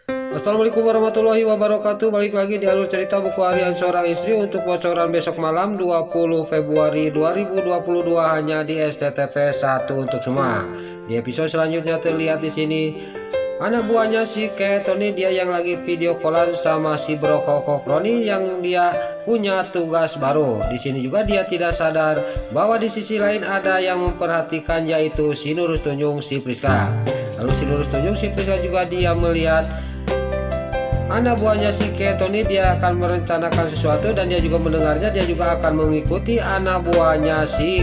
Assalamualaikum warahmatullahi wabarakatuh. Balik lagi di alur cerita buku harian seorang istri untuk bocoran besok malam 20 Februari 2022 hanya di STTP 1 untuk semua. Di episode selanjutnya terlihat di sini anak buahnya si Tony, dia yang lagi video callan sama si Bro Koko Kroni yang dia punya tugas baru. Di sini juga dia tidak sadar bahwa di sisi lain ada yang memperhatikan, yaitu si Nurus Tunjung si Priska. Lalu si Nurus Tunjung si Priska juga dia melihat anak buahnya si Tony, dia akan merencanakan sesuatu dan dia juga mendengarnya, dia juga akan mengikuti anak buahnya si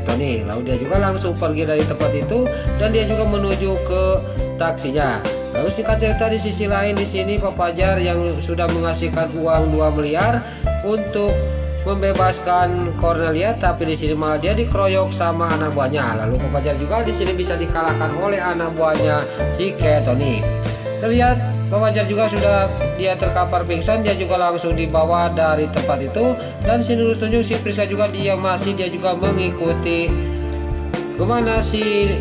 Tony. Lalu dia juga langsung pergi dari tempat itu dan dia juga menuju ke taksinya. Lalu singkat cerita di sisi lain di sini Pak Fajar yang sudah mengasihkan uang 2 miliar untuk membebaskan Cornelia, tapi di sini malah dia dikeroyok sama anak buahnya. Lalu Pak Fajar juga di sini bisa dikalahkan oleh anak buahnya si Tony. Terlihat Pak Fajar juga sudah dia terkapar pingsan, dia juga langsung dibawa dari tempat itu dan si Nurus Tunjung si Priska juga dia juga mengikuti kemana si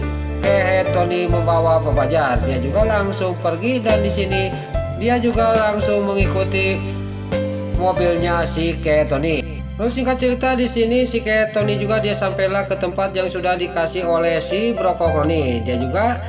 Tony membawa Pak Fajar. Dia juga langsung pergi dan di sini dia juga langsung mengikuti mobilnya si Tony. Lalu singkat cerita di sini si Tony juga dia sampailah ke tempat yang sudah dikasih oleh si Bro Koko Kroni. Dia juga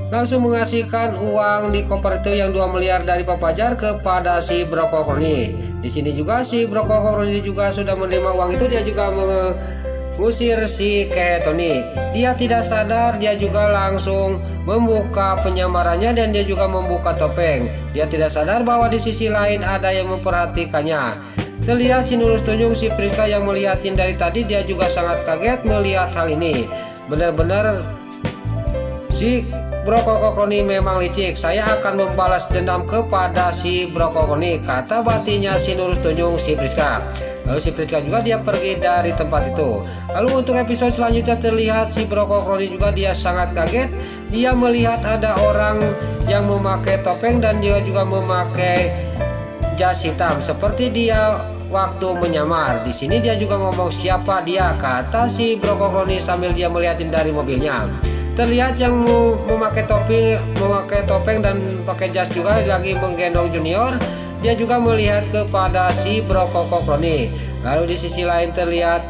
langsung mengasihkan uang di koper itu yang 2 miliar dari Pak Fajar kepada si Bro Koko Kroni. Di sini juga si Bro Koko Kroni juga sudah menerima uang itu, dia juga mengusir si Tony. Dia tidak sadar, dia juga langsung membuka penyamarannya dan dia juga membuka topeng. Dia tidak sadar bahwa di sisi lain ada yang memperhatikannya. Terlihat si Nurus Tunjung si Priska yang melihatin dari tadi, dia juga sangat kaget melihat hal ini. Benar-benar si Bro Koko Kroni memang licik. Saya akan membalas dendam kepada si Bro Koko Kroni, kata batinnya si Nurus Tunjung si Priska. Lalu si Priska juga dia pergi dari tempat itu. Lalu untuk episode selanjutnya terlihat si Bro Koko Kroni juga dia sangat kaget. Dia melihat ada orang yang memakai topeng dan dia juga memakai jas hitam seperti dia waktu menyamar. Di sini dia juga ngomong siapa dia, kata si Bro Koko Kroni sambil dia melihatin dari mobilnya. Terlihat yang memakai topeng dan pakai jas juga lagi menggendong Junior. Dia juga melihat kepada si Bro Koko Kroni. Lalu di sisi lain terlihat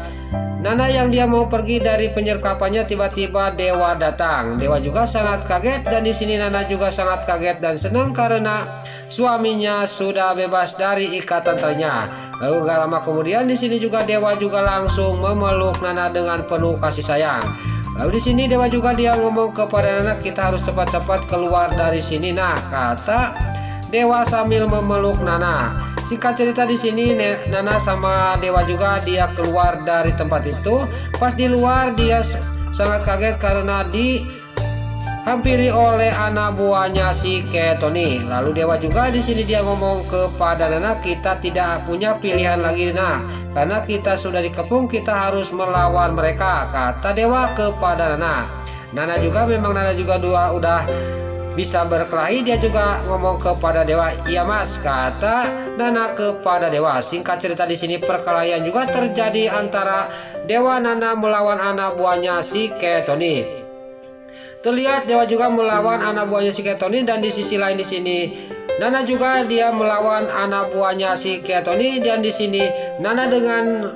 Nana yang dia mau pergi dari penyerkapannya, tiba-tiba Dewa datang. Dewa juga sangat kaget dan di sini Nana juga sangat kaget dan senang karena suaminya sudah bebas dari ikatan talinya. Lalu gak lama kemudian di sini juga Dewa juga langsung memeluk Nana dengan penuh kasih sayang. Lalu di sini Dewa juga dia ngomong kepada Nana, kita harus cepat-cepat keluar dari sini, nah, kata Dewa sambil memeluk Nana. Singkat cerita di sini Nana sama Dewa juga dia keluar dari tempat itu. Pas di luar dia sangat kaget karena dihampiri oleh anak buahnya si Tony. Lalu Dewa juga di sini dia ngomong kepada Nana, kita tidak punya pilihan lagi, nah, karena kita sudah dikepung, kita harus melawan mereka, kata Dewa kepada Nana. Nana juga udah bisa berkelahi, dia juga ngomong kepada Dewa, iya mas, kata Nana kepada Dewa. Singkat cerita di sini perkelahian juga terjadi antara Dewa Nana melawan anak buahnya si Tony. Terlihat Dewa juga melawan anak buahnya si Tony dan di sisi lain di sini Nana juga dia melawan anak buahnya si Tony dan di sini Nana dengan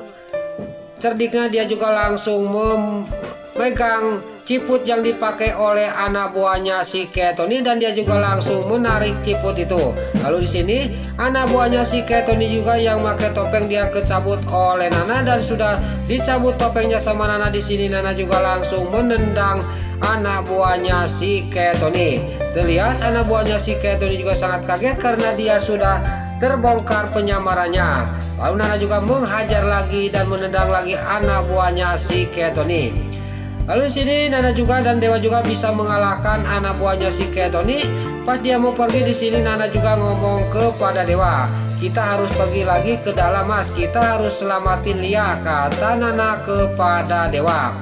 cerdiknya dia juga langsung memegang ciput yang dipakai oleh anak buahnya si Tony dan dia juga langsung menarik ciput itu. Lalu di sini anak buahnya si Tony juga yang pakai topeng dia kecabut oleh Nana dan sudah dicabut topengnya sama Nana. Di sini Nana juga langsung menendang anak buahnya si Tony. Terlihat anak buahnya si Tony juga sangat kaget karena dia sudah terbongkar penyamarannya. Lalu Nana juga menghajar lagi dan menendang lagi anak buahnya si Tony. Lalu di sini Nana juga dan Dewa juga bisa mengalahkan anak buahnya si Tony. Pas dia mau pergi di sini Nana juga ngomong kepada Dewa, kita harus pergi lagi ke dalam mas, kita harus selamatin Lia, kata Nana kepada Dewa.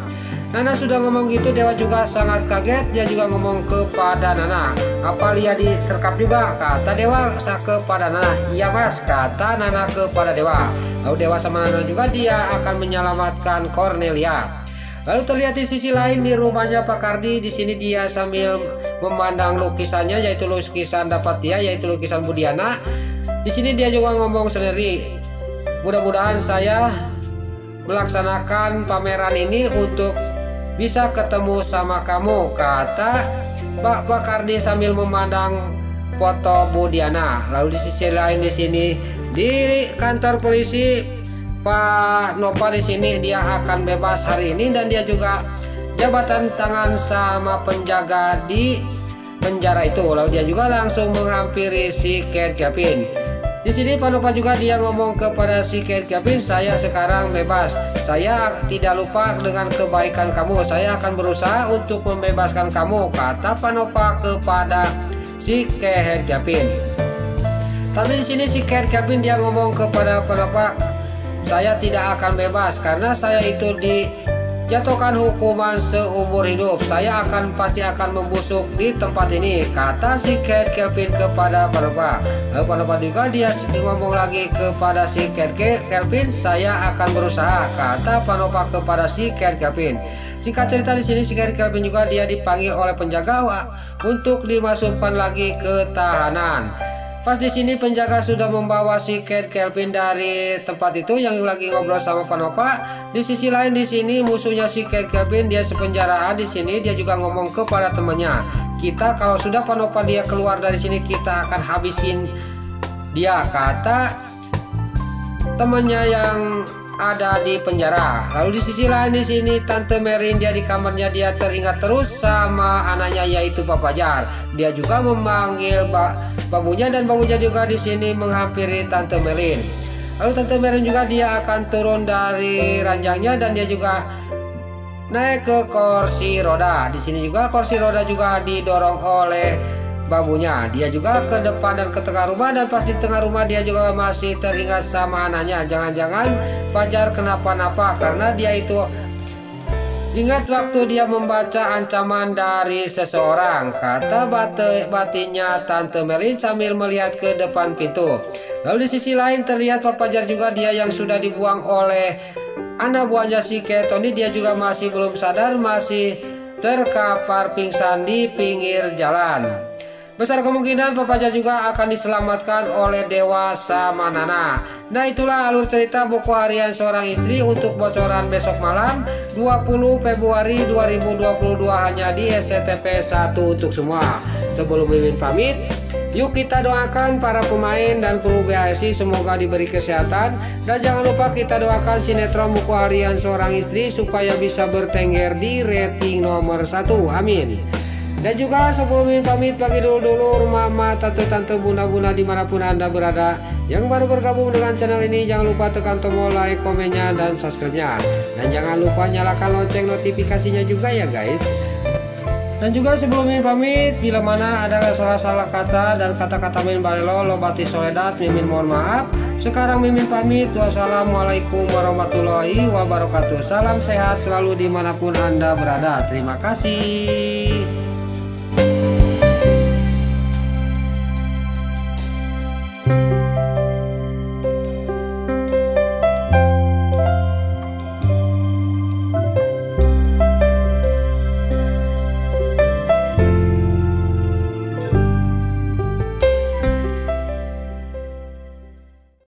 Nana sudah ngomong gitu, Dewa juga sangat kaget. Dia juga ngomong kepada Nana, apa Lia diserkap juga, kata Dewa kepada Nana. Iya mas, kata Nana kepada Dewa. Lalu Dewa sama Nana juga dia akan menyelamatkan Cornelia. Lalu terlihat di sisi lain di rumahnya Pak Kardi, di sini dia sambil memandang lukisannya, yaitu lukisan dapat dia, yaitu lukisan Budiana. Di sini dia juga ngomong sendiri, mudah-mudahan saya melaksanakan pameran ini untuk bisa ketemu sama kamu, kata Pak Kardi sambil memandang foto Budiana. Lalu di sisi lain di sini di kantor polisi Pak Nova di sini dia akan bebas hari ini, dan dia juga jabatan tangan sama penjaga di penjara itu. Lalu dia juga langsung menghampiri si Ken Kevin. Di sini Pak Nova juga dia ngomong kepada si Ken Kevin, saya sekarang bebas. Saya tidak lupa dengan kebaikan kamu. Saya akan berusaha untuk membebaskan kamu, kata Pak Nova kepada si Ken Kevin. Tapi di sini si Ken Kevin dia ngomong kepada Pak Nova, saya tidak akan bebas karena saya itu dijatuhkan hukuman seumur hidup. Saya pasti akan membusuk di tempat ini, kata si Ken Kevin kepada Pak Nova. Lalu Pak Nova juga dia ngomong lagi kepada si Ken Kevin, saya akan berusaha, kata Pak Nova kepada si Ken Kevin. Singkat cerita di sini si Ken Kevin juga dia dipanggil oleh penjaga untuk dimasukkan lagi ke tahanan. Pas di sini penjaga sudah membawa si Ken Kevin dari tempat itu yang lagi ngobrol sama Pak Nova. Di sisi lain di sini musuhnya si Ken Kevin dia sepenjaraan di sini, dia juga ngomong kepada temannya, kita kalau sudah Pak Nova dia keluar dari sini kita akan habisin dia, kata temannya yang ada di penjara. Lalu di sisi lain di sini Tante Merin dia di kamarnya dia teringat terus sama anaknya yaitu Pak Fajar. Dia juga memanggil babunya, dan babunya juga di sini menghampiri Tante Merin. Lalu Tante Merin juga dia akan turun dari ranjangnya dan dia juga naik ke kursi roda. Di sini juga kursi roda juga didorong oleh babunya. Dia juga ke depan dan ke tengah rumah, dan pas di tengah rumah dia juga masih teringat sama anaknya. Jangan-jangan Fajar kenapa-napa karena dia itu ingat waktu dia membaca ancaman dari seseorang, kata batinnya Tante Merin sambil melihat ke depan pintu. Lalu di sisi lain terlihat Pak Fajar juga dia yang sudah dibuang oleh anak buahnya si Tony. Dia juga masih belum sadar, masih terkapar pingsan di pinggir jalan. Besar kemungkinan Pak Fajar juga akan diselamatkan oleh Dewa Samanana. Nah itulah alur cerita buku harian seorang istri untuk bocoran besok malam 20 Februari 2022 hanya di SCTV 1 untuk semua. Sebelum Mimin pamit, yuk kita doakan para pemain dan kru BHSI semoga diberi kesehatan, dan jangan lupa kita doakan sinetron buku harian seorang istri supaya bisa bertengger di rating nomor 1. Amin. Dan juga sebelum Mimin pamit, bagi dulu mama, tante-tante, bunda-bunda dimanapun Anda berada yang baru bergabung dengan channel ini, jangan lupa tekan tombol like, komennya, dan subscribe-nya. Dan jangan lupa nyalakan lonceng notifikasinya juga ya guys. Dan juga sebelum Mimin pamit, bila mana ada salah-salah kata dan kata-kata Mimin balelo lobati soledat, Mimin mohon maaf. Sekarang Mimin pamit. Wassalamualaikum warahmatullahi wabarakatuh. Salam sehat selalu dimanapun Anda berada. Terima kasih.